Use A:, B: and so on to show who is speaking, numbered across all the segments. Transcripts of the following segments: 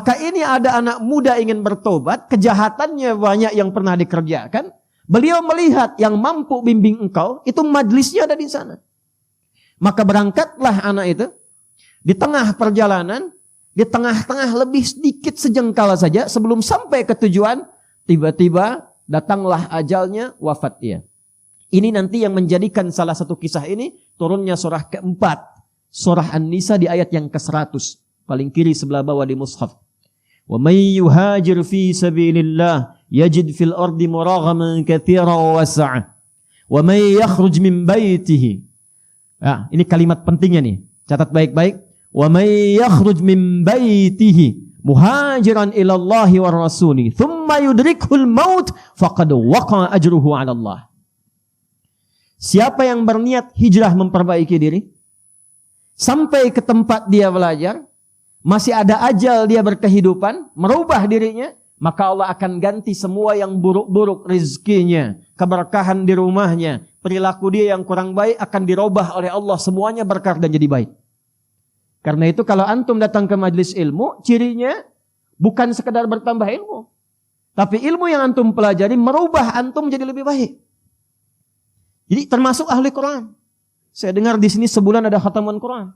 A: Maka ini ada anak muda ingin bertobat, kejahatannya banyak yang pernah dikerjakan. Beliau melihat yang mampu bimbing engkau, itu majlisnya ada di sana. Maka berangkatlah anak itu, di tengah perjalanan, di tengah-tengah lebih sedikit sejengkal saja, sebelum sampai ke tujuan, tiba-tiba datanglah ajalnya, wafat dia. Ini nanti yang menjadikan salah satu kisah ini, turunnya surah keempat, surah An-Nisa di ayat yang ke-100, paling kiri sebelah bawah di mushaf. Wa may yuhajir fi sabilillah yajid fil ardi muraghaman katsiran wa was'a. Wa may yakhruj min baitihi. Ya, ini kalimat pentingnya nih. Catat baik-baik. Wa may yakhruj min baitihi muhajiran ila Allah wa rasuli thumma yudrikuhul maut faqad waqa'a ajruhu 'ala Allah. Siapa yang berniat hijrah memperbaiki diri sampai ke tempat dia belajar, masih ada ajal dia berkehidupan, merubah dirinya, maka Allah akan ganti semua yang buruk-buruk rezekinya, keberkahan di rumahnya, perilaku dia yang kurang baik akan dirubah oleh Allah, semuanya berkah dan jadi baik. Karena itu kalau antum datang ke majelis ilmu, cirinya bukan sekedar bertambah ilmu, tapi ilmu yang antum pelajari merubah antum jadi lebih baik. Jadi termasuk ahli Quran. Saya dengar di sini sebulan ada khataman Quran.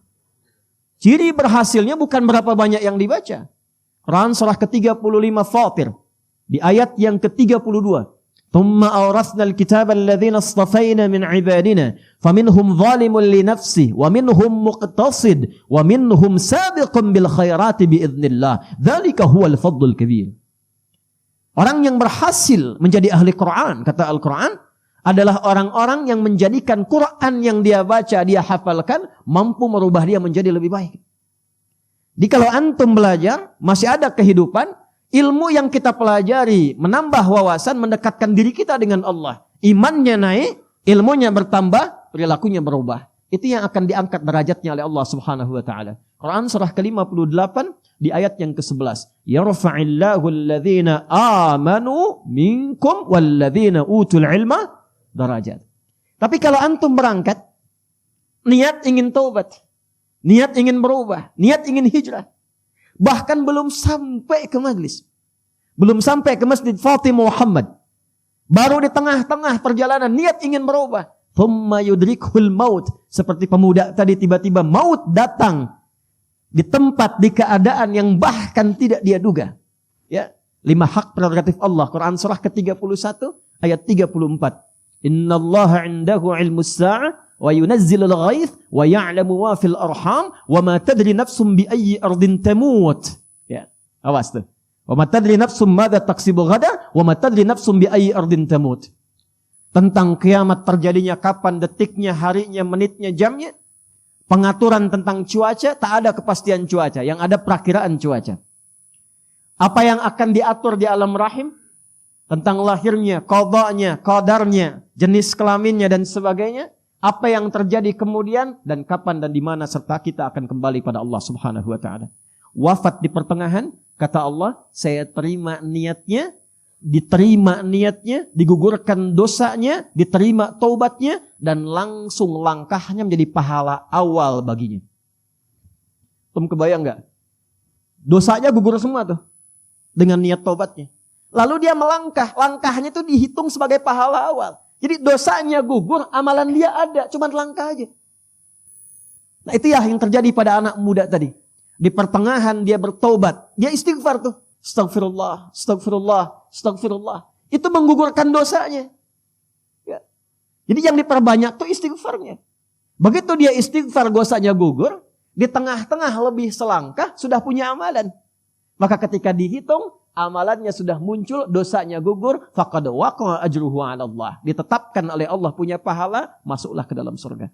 A: Ciri berhasilnya bukan berapa banyak yang dibaca. Quran surah ke-35 Fatir di ayat yang ke-32. Thumma awrathna al-kitaba alladhina istafayna min ibadina faminhum zalimun li nafsihi wa minhum muqtasid wa minhum sabiqun bil khairati biidznillah. Dzalika huwal fadlul kabir. Orang yang berhasil menjadi ahli Quran, kata Al-Quran, adalah orang-orang yang menjadikan Quran yang dia baca, dia hafalkan, mampu merubah dia menjadi lebih baik. Jadi kalau antum belajar, masih ada kehidupan, ilmu yang kita pelajari, menambah wawasan, mendekatkan diri kita dengan Allah. Imannya naik, ilmunya bertambah, perilakunya berubah. Itu yang akan diangkat derajatnya oleh Allah Subhanahu wa taala. Quran surah ke-58 di ayat yang ke-11. Yarfa'illahu alladhina amanu minkum walladhina utul ilma darajat. Tapi kalau antum berangkat, niat ingin taubat, niat ingin berubah, niat ingin hijrah, bahkan belum sampai ke majlis, belum sampai ke Masjid Fatimah Muhammad, baru di tengah-tengah perjalanan niat ingin berubah, thumma yudrikhul maut, seperti pemuda tadi tiba-tiba maut datang di tempat, di keadaan yang bahkan tidak dia duga. Ya, 5 hak prerogatif Allah. Quran surah ke-31 ayat 34. Innallaha 'indahu 'ilmus sa'ah wa yunazzilul ghaits wa ya'lamu ma fil arham wa ma tadri nafsum bi ayyi ardin tamut. Ya, awas tuh. Wa ma tadri nafsum madza taksibu ghada wa ma tadri nafsum bi ayyi ardin tamut. Tentang kiamat terjadinya kapan, detiknya, harinya, menitnya, jamnya. Pengaturan tentang cuaca, tak ada kepastian cuaca, yang ada perakiraan cuaca. Apa yang akan diatur di alam rahim, tentang lahirnya, qadanya, qadarnya, jenis kelaminnya dan sebagainya, apa yang terjadi kemudian dan kapan dan di mana, serta kita akan kembali pada Allah Subhanahu wa taala. Wafat di pertengahan, kata Allah, saya terima niatnya, diterima niatnya, digugurkan dosanya, diterima taubatnya, dan langsung langkahnya menjadi pahala awal baginya. Tum kebayang nggak? Dosanya gugur semua tuh dengan niat taubatnya. Lalu dia melangkah, langkahnya itu dihitung sebagai pahala awal. Jadi dosanya gugur, amalan dia ada, cuma langkah aja. Nah itu ya yang terjadi pada anak muda tadi. Di pertengahan dia bertaubat, dia istighfar tuh. Astagfirullah, astagfirullah, astagfirullah. Itu menggugurkan dosanya. Ya. Jadi yang diperbanyak tuh istighfarnya. Begitu dia istighfar, dosanya gugur, di tengah-tengah lebih selangkah sudah punya amalan. Maka ketika dihitung, amalannya sudah muncul, dosanya gugur, faqad waqa'a ajruhu 'ala Allah. Ditetapkan oleh Allah punya pahala, masuklah ke dalam surga.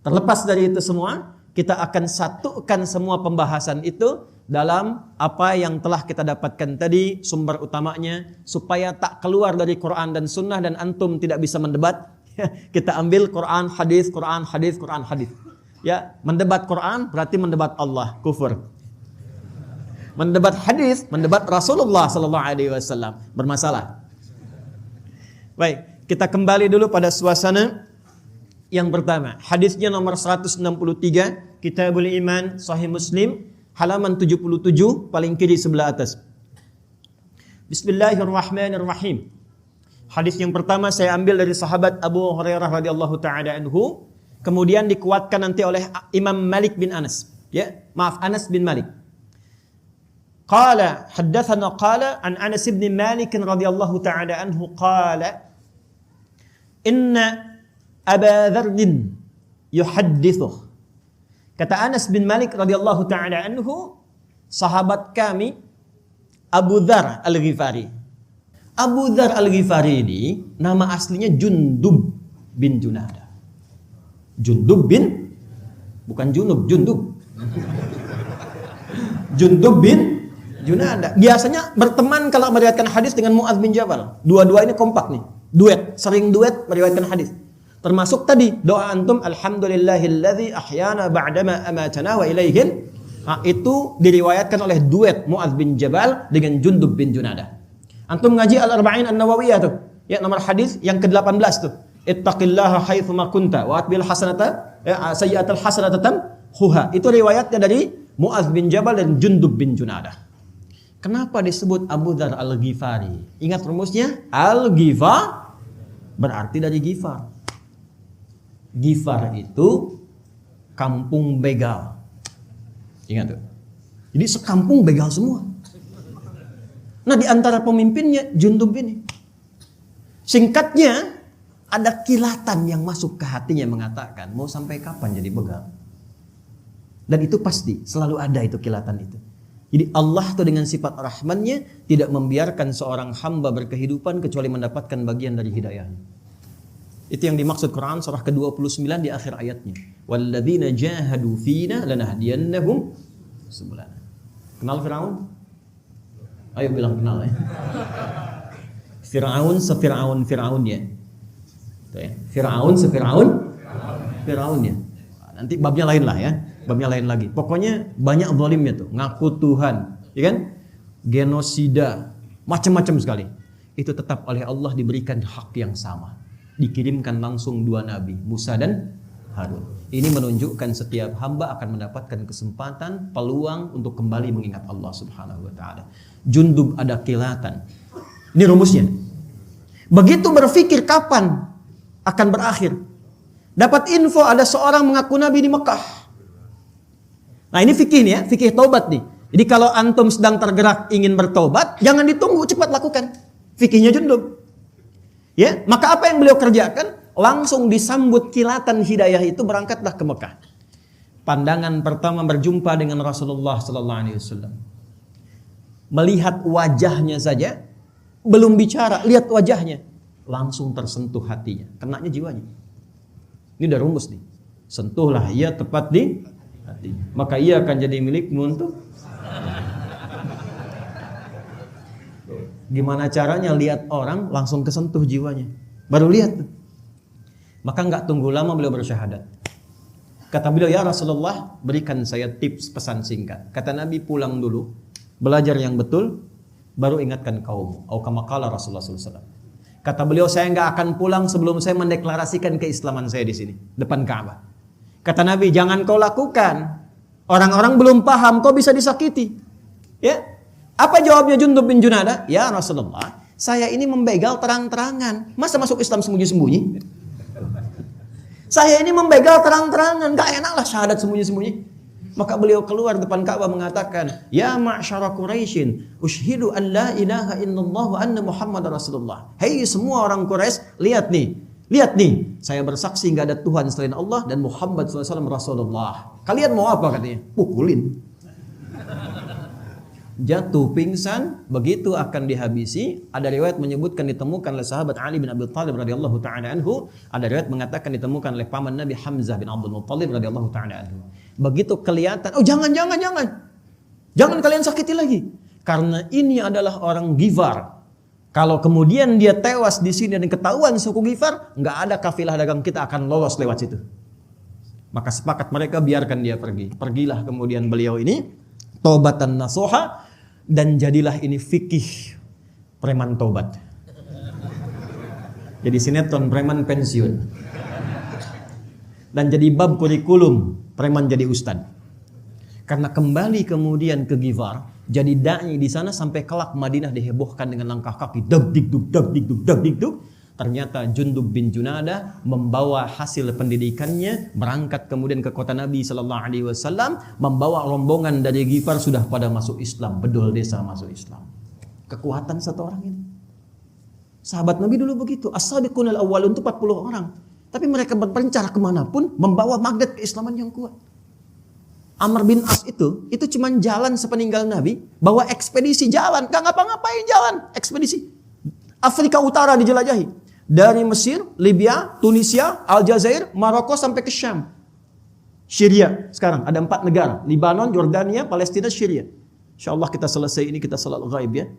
A: Terlepas dari itu semua, kita akan satukan semua pembahasan itu dalam apa yang telah kita dapatkan tadi, sumber utamanya, supaya tak keluar dari Quran dan Sunnah dan antum tidak bisa mendebat. Kita ambil Quran, hadis, Quran, hadis, Quran, hadis. Ya, mendebat Quran berarti mendebat Allah, kufur. Mendebat hadis, mendebat Rasulullah sallallahu alaihi wasallam, bermasalah. Baik, kita kembali dulu pada suasana yang pertama. Hadisnya nomor 163, Kitabul Iman, Sahih Muslim, halaman 77 paling kiri sebelah atas. Bismillahirrahmanirrahim. Hadis yang pertama saya ambil dari sahabat Abu Hurairah radhiyallahu taala anhu, kemudian dikuatkan nanti oleh Imam Malik bin Anas. Anas bin Malik. Qala haddatsana qala an Anas bin Malik radhiyallahu taala anhu qala inna Aba Dzar yuhaddithu. Kata Anas bin Malik radhiyallahu taala anhu, sahabat kami Abu Dzar Al-Ghifari. Abu Dzar Al-Ghifari ini nama aslinya Jundub bin Junadah. Jundub bin, bukan Junub, Jundub. Jundub bin Junadah. Biasanya berteman kalau meriwayatkan hadis dengan Mu'adz bin Jabal. Dua-dua ini kompak nih, duet, sering duet meriwayatkan hadis. Termasuk tadi doa antum, alhamdulillahilladzi ahyana ba'dama amatana wa ilaihin. Itu diriwayatkan oleh duet Mu'adz bin Jabal dengan Jundub bin Junadah. Antum ngaji Al-Arba'in An-Nawawiyah tuh, ya nomor hadis yang ke-18 tuh. Ittaqillaha haitsu ma kunta wa atbil hasanata sayyi'atal hasanata tamhuha. Itu riwayatnya dari Mu'adz bin Jabal dan Jundub bin Junadah. Kenapa disebut Abu Dzar Al-Ghifari? Ingat rumusnya? Al-Ghifar berarti dari Ghifar. Ghifar itu kampung begal. Ingat tuh. Jadi sekampung begal semua. Nah, di antara pemimpinnya Jundub ini. Singkatnya, ada kilatan yang masuk ke hatinya mengatakan, mau sampai kapan jadi begal? Dan itu pasti, selalu ada itu kilatan itu. Jadi Allah tuh dengan sifat rahmannya tidak membiarkan seorang hamba berkehidupan kecuali mendapatkan bagian dari hidayahnya. Itu yang dimaksud Quran surah ke-29 di akhir ayatnya. Walladzina jahadu fina lanahdiyannahum subulana. Kenal Firaun? Ayo bilang kenal ya. Firaun Firaunnya. Firaunnya. Nanti babnya lain lah ya. Babnya lain lagi. Pokoknya banyak zalimnya tuh, ngaku Tuhan, ya kan? Genosida, macam-macam sekali. Itu tetap oleh Allah diberikan hak yang sama. Dikirimkan langsung dua nabi, Musa dan Harun. Ini menunjukkan setiap hamba akan mendapatkan kesempatan, peluang untuk kembali mengingat Allah Subhanahu wa taala. Jundub ada kilatan. Ini rumusnya. Begitu berpikir kapan akan berakhir, dapat info ada seorang mengaku nabi di Mekah. Nah, ini fikih nih ya, fikih taubat nih. Jadi kalau antum sedang tergerak ingin bertobat, jangan ditunggu, cepat lakukan. Fikihnya Jundub. Ya, maka apa yang beliau kerjakan? Langsung disambut kilatan hidayah itu, berangkatlah ke Mekah. Pandangan pertama berjumpa dengan Rasulullah sallallahu alaihi wasallam. Melihat wajahnya saja, belum bicara, lihat wajahnya, langsung tersentuh hatinya, kenanya jiwanya. Ini udah rumus nih. Sentuhlah ia tepat di hati, maka ia akan jadi milikmu untuk. Gimana caranya lihat orang langsung kesentuh jiwanya? Baru lihat tuh. Maka nggak tunggu lama beliau bersyahadat. Kata beliau, ya Rasulullah, berikan saya tips pesan singkat. Kata Nabi, pulang dulu, belajar yang betul, baru ingatkan kaum. Atau kama qala Rasulullah SAW. Kata beliau, saya nggak akan pulang sebelum saya mendeklarasikan keislaman saya di sini, depan Ka'bah. Kata Nabi, jangan kau lakukan. Orang-orang belum paham, kau bisa disakiti. Ya. Apa jawabnya Jundub bin Junadah? Ya Rasulullah, saya ini membegal terang-terangan. Masa masuk Islam sembunyi-sembunyi? Saya ini membegal terang-terangan, gak enaklah syahadat sembunyi-sembunyi. Maka beliau keluar depan Ka'bah mengatakan, ya ma'syara Quraisyin, ushhidu an la ilaha illallah wa anna Muhammad Rasulullah. Hei semua orang Quraisy, lihat nih, saya bersaksi gak ada Tuhan selain Allah dan Muhammad SAW Rasulullah. Kalian mau apa katanya? Pukulin. Jatuh pingsan, begitu akan dihabisi. Ada riwayat menyebutkan ditemukan oleh sahabat Ali bin Abi Thalib radhiyallahu taala anhu. Ada riwayat mengatakan ditemukan oleh paman Nabi Hamzah bin Abdul Muttalib radhiyallahu taala anhu. Begitu kelihatan, oh jangan kalian sakiti lagi, karena ini adalah orang Ghifar. Kalau kemudian dia tewas di sini dan ketahuan suku Ghifar, nggak ada kafilah dagang kita akan lolos lewat situ. Maka sepakat mereka, biarkan dia pergi. Pergilah kemudian beliau ini taubatan nasuha, dan jadilah ini fikih preman taubat. Jadi sinetron preman pensiun. Dan jadi bab kurikulum preman jadi ustad. Karena kembali kemudian ke Ghifar, jadi da'i di sana sampai kelak Madinah dihebohkan dengan langkah kaki dag dik duk. Ternyata Jundub bin Junadah membawa hasil pendidikannya, berangkat kemudian ke kota Nabi sallallahu alaihi wasallam, membawa rombongan dari Ghifar sudah pada masuk Islam, bedol desa masuk Islam. Kekuatan satu orang ini. Sahabat Nabi dulu begitu, as-sabiqunal awwalun itu 40 orang. Tapi mereka berpencar kemanapun, membawa magnet keislaman yang kuat. Amr bin As itu cuma jalan sepeninggal Nabi, bawa ekspedisi jalan, gak ngapa-ngapain jalan, ekspedisi. Afrika Utara dijelajahi. Dari Mesir, Libya, Tunisia, Aljazair, Maroko sampai ke Syam. Syria sekarang ada 4 negara, Libanon, Yordania, Palestina, Syria. Insyaallah kita selesai ini kita salat ghaib ya.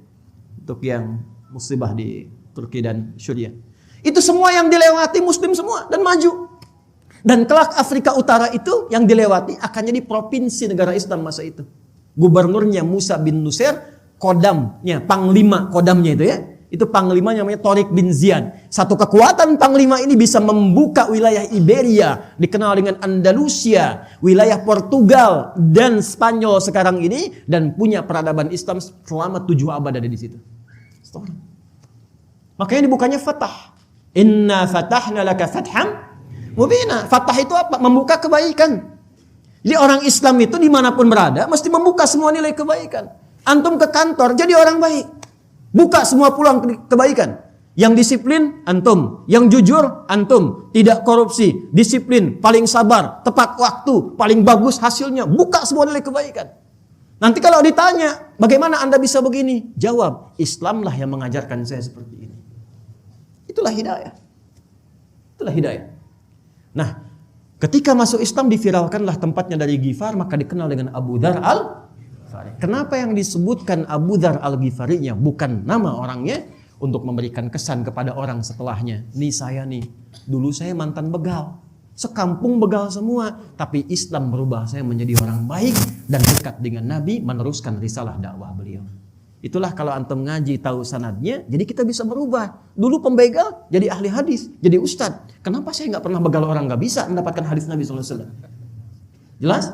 A: Untuk yang musibah di Turki dan Syria. Itu semua yang dilewati muslim semua dan maju. Dan kelak Afrika Utara itu yang dilewati akan jadi provinsi negara Islam masa itu. Gubernurnya Musa bin Nusair, kodamnya, panglima kodamnya itu ya. Itu panglimanya namanya Tariq bin Ziyad. Satu kekuatan panglima ini bisa membuka wilayah Iberia, dikenal dengan Andalusia, wilayah Portugal dan Spanyol sekarang ini, dan punya peradaban Islam selama 7 abad ada di situ. Makanya dibukanya Fatah. Inna fatahna laka fatham mubina. Fatah itu apa? Membuka kebaikan. Jadi orang Islam itu dimanapun berada mesti membuka semua nilai kebaikan. Antum ke kantor jadi orang baik. Buka semua peluang kebaikan. Yang disiplin, antum. Yang jujur, antum. Tidak korupsi, disiplin, paling sabar, tepat waktu, paling bagus hasilnya. Buka semua nilai kebaikan. Nanti kalau ditanya, bagaimana Anda bisa begini? Jawab, Islamlah yang mengajarkan saya seperti ini. Itulah hidayah. Itulah hidayah. Nah, ketika masuk Islam diviralkanlah tempatnya dari Ghifar, maka dikenal dengan Abu Dzar al-Ghifari. Kenapa yang disebutkan Abu Dzar al-Ghifari-nya bukan nama orangnya untuk memberikan kesan kepada orang setelahnya. Nih saya nih, dulu saya mantan begal. Sekampung begal semua, tapi Islam merubah saya menjadi orang baik dan dekat dengan Nabi, meneruskan risalah dakwah beliau. Itulah kalau antum ngaji tahu sanadnya, jadi kita bisa berubah. Dulu pembegal jadi ahli hadis, jadi ustadz. Kenapa saya nggak pernah begal orang, nggak bisa mendapatkan hadis Nabi SAW? Jelas?